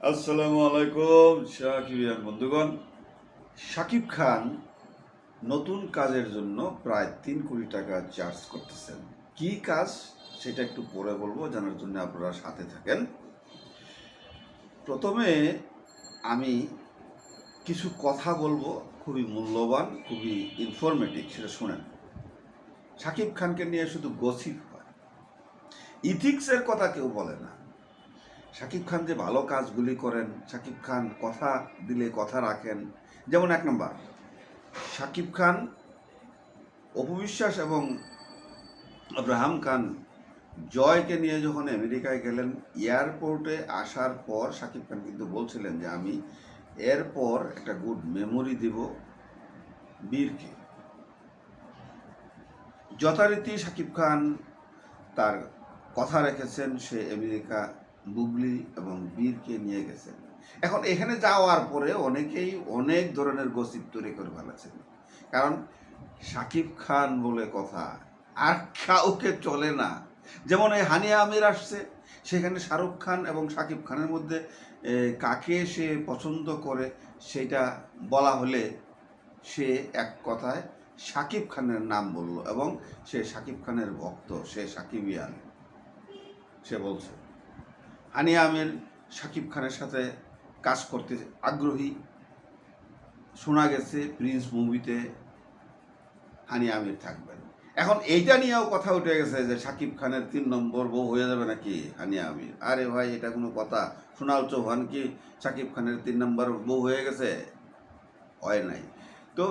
আসসালামু আলাইকুম শাকিবিয়ান বন্ধুগণ। শাকিব খান নতুন কাজের জন্য প্রায় 3 কোটি টাকা চার্জ করতেছেন। কি কাজ সেটা একটু পরে বলবো, জানার জন্য আপনারা সাথে থাকেন। প্রথমে আমি কিছু কথা বলবো, খুবই মূল্যবান, খুবই ইনফরমেটিভ, সেটা শোনেন। শাকিব খানকে নিয়ে শুধু গসিপ হয়, ইথিক্সের কথা কেউ বলে না। শাকিব খান যে ভালো কাজগুলি করেন, শাকিব খান কথা দিলে কথা রাখেন। যেমন 1 নম্বর, শাকিব খান, অপু বিশ্বাস এবং আব্রাহাম খান জয়কে নিয়ে যখন আমেরিকায় গেলেন, এয়ারপোর্টে আসার পর শাকিব খান কিন্তু বলছিলেন যে আমি এরপর একটা গুড মেমোরি দিব বীরকে। যথারীতি শাকিব খান তার কথা রেখেছেন, সে আমেরিকা বুবলি এবং বীরকে নিয়ে গেছেন। এখন এখানে যাওয়ার পরে অনেকেই অনেক ধরনের গসিপ তৈরি করে ফেলেছেন, কারণ শাকিব খান বলে কথা আর কাউকে চলে না। যেমন এই হানিয়া আমির আসছে, সেখানে শাহরুখ খান এবং শাকিব খানের মধ্যে কাকে সে পছন্দ করে সেটা বলা হলে সে এক কথায় শাকিব খানের নাম বলল, এবং সে শাকিব খানের ভক্ত, সে সাকিবিয়ান। সে বলছে হানিয়া আমির শাকিব খানের সাথে কাজ করতে আগ্রহী। শোনা গেছে প্রিন্স মুভিতে হানিয়া আমির থাকবেন। এখন এইটা নিয়েও কথা উঠে গেছে যে শাকিব খানের 3 নম্বর বউ হয়ে যাবে নাকি হানিয়া আমির। আরে ভাই, এটা কোনো কথা? সোনাল চৌহান কি শাকিব খানের 3 নম্বর বউ হয়ে গেছে? হয় নাই। তো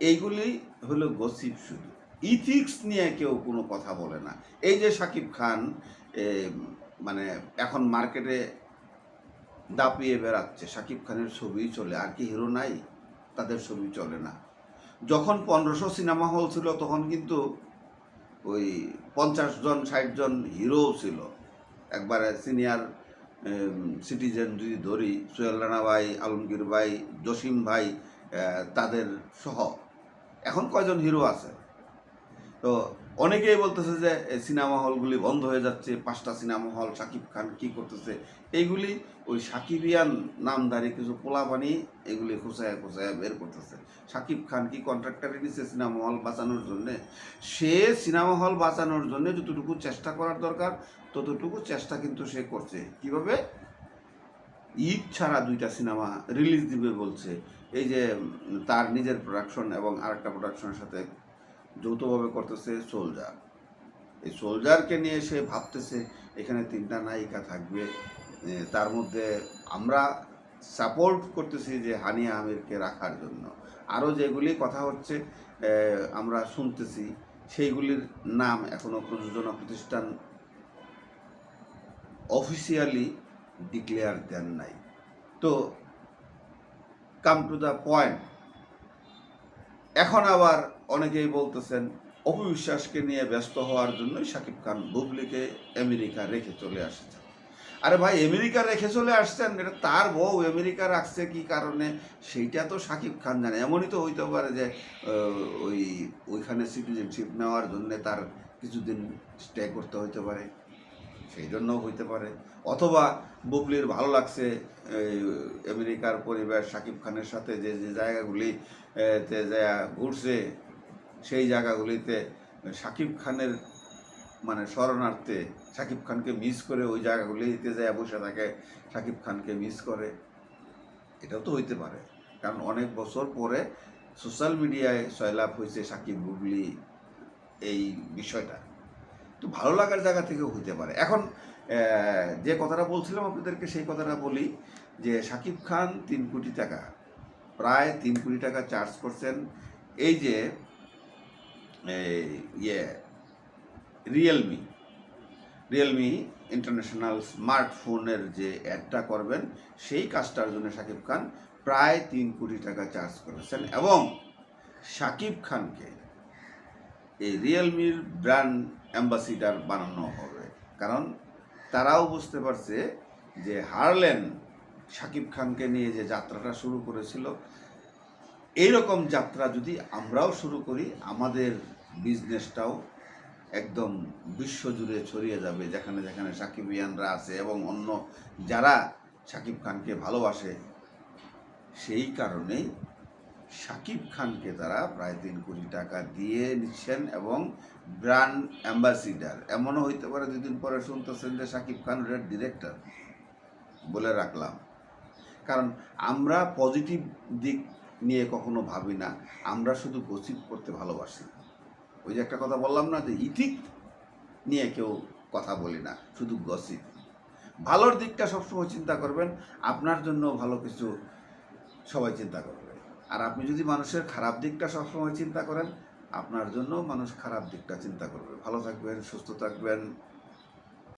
এইগুলি হলো গসিপ, শুধু ইথিক্স নিয়ে কেউ কোনো কথা বলে না। এই যে শাকিব খান মানে এখন মার্কেটে দাপিয়ে বেড়াচ্ছে, শাকিব খানের ছবি চলে, আর কি হিরো নাই? তাদের ছবি চলে না। যখন 1500 সিনেমা হল ছিল তখন কিন্তু ওই 50 জন 60 জন হিরো ছিল। একবারে সিনিয়র সিটিজেন যদি ধরি, সোহেল রানা ভাই, আলমগীর ভাই, জসিম ভাই, তাদের সহ এখন কয়জন হিরো আছে? তো অনেকেই বলতেছে যে সিনেমা হলগুলি বন্ধ হয়ে যাচ্ছে, 5টা সিনেমা হল, শাকিব খান কি করতেছে? এইগুলি ওই সাকিবিয়ান নামধারী কিছু পোলাপানি এগুলি খোঁচায় খোঁচায় বের করতেছে। শাকিব খান কি কন্ট্রাক্টারে নিচ্ছে সিনেমা হল বাঁচানোর জন্যে? সে সিনেমা হল বাঁচানোর জন্য যতটুকু চেষ্টা করার দরকার ততটুকু চেষ্টা কিন্তু সে করছে। কিভাবে? ঈদ ছাড়া 2টা সিনেমা রিলিজ দিবে বলছে। এই যে তার নিজের প্রোডাকশন এবং আরেকটা প্রোডাকশনের সাথে যৌথভাবে করতেছে সোলজার। এই সোলজারকে নিয়ে সে ভাবতেছে এখানে 3টা নায়িকা থাকবে। তার মধ্যে আমরা সাপোর্ট করতেছি যে হানিয়া আমিরকে রাখার জন্য। আরও যেগুলি কথা হচ্ছে আমরা শুনতেছি, সেইগুলির নাম এখনও প্রযোজনা প্রতিষ্ঠান অফিসিয়ালি ডিক্লেয়ার দেন নাই। তো কাম টু দ্য পয়েন্ট, এখন আবার অনেকেই বলতেছেন অপু বিশ্বাসকে নিয়ে ব্যস্ত হওয়ার জন্যই শাকিব খান বুবলিকে আমেরিকা রেখে চলে আসছে। আরে ভাই, আমেরিকা রেখে চলে আসছেন, এটা তার বউ। আমেরিকা রাখছে কি কারণে সেইটা তো শাকিব খান জানে। এমনই তো হইতে পারে যে ওইখানে সিটিজেনশিপ নেওয়ার জন্যে তার কিছুদিন স্টে করতে হইতে পারে, সেই জন্যও হইতে পারে। অথবা বুবলির ভালো লাগছে আমেরিকার পরিবেশ, শাকিব খানের সাথে যে যে জায়গাগুলিতে ঘুরছে সেই জায়গাগুলিতে শাকিব খানের মানে শরণার্থে শাকিব খানকে মিস করে ওই জায়গাগুলিতে যায় বসে থাকে, শাকিব খানকে মিস করে। এটাও তো হইতে পারে, কারণ অনেক বছর পরে সোশ্যাল মিডিয়ায় সয়লাভ হয়েছে শাকিব বুবলি এই বিষয়টা। তো ভালো লাগার জায়গা থেকেও হইতে পারে। এখন যে কথাটা বলছিলাম আপনাদেরকে, সেই কথাটা বলি যে শাকিব খান 3 কোটি টাকা, প্রায় 3 কোটি টাকা চার্জ করছেন। এই যে ইয়ে রিয়েলমি ইন্টারন্যাশনাল স্মার্টফোনের যে অ্যাডটা করবেন, সেই কাজটার জন্য শাকিব খান প্রায় 3 কোটি টাকা চার্জ করেছেন। এবং শাকিব খানকে এই রিয়েলমির ব্র্যান্ড অ্যাম্বাসিডার বানানো হবে, কারণ তারাও বুঝতে পারছে যে হারলেন শাকিব খানকে নিয়ে যে যাত্রাটা শুরু করেছিল, এইরকম যাত্রা যদি আমরাও শুরু করি, আমাদের বিজনেসটাও একদম বিশ্বজুড়ে ছড়িয়ে যাবে, যেখানে যেখানে সাকিবিয়ানরা আছে এবং অন্য যারা শাকিব খানকে ভালোবাসে, সেই কারণেই শাকিব খানকে তারা প্রায় 3 কোটি টাকা দিয়ে নিচ্ছেন এবং ব্র্যান্ড অ্যাম্বাসিডার। এমনও হইতে পারে 2 দিন পরে শুনতেছেন যে শাকিব খান রেড ডিরেক্টর। বলে রাখলাম, কারণ আমরা পজিটিভ দিক নিয়ে কখনো ভাবি না, আমরা শুধু গসিপ করতে ভালোবাসি। ওই যে একটা কথা বললাম না যে ইথিক নিয়ে কেউ কথা বলি না, শুধু গসিপ। ভালোর দিকটা সবসময় চিন্তা করবেন, আপনার জন্য ভালো কিছু সবাই চিন্তা করবে। আর আপনি যদি মানুষের খারাপ দিকটা সবসময় চিন্তা করেন, আপনার জন্য মানুষ খারাপ দিকটা চিন্তা করবে। ভালো থাকবেন, সুস্থ থাকবেন।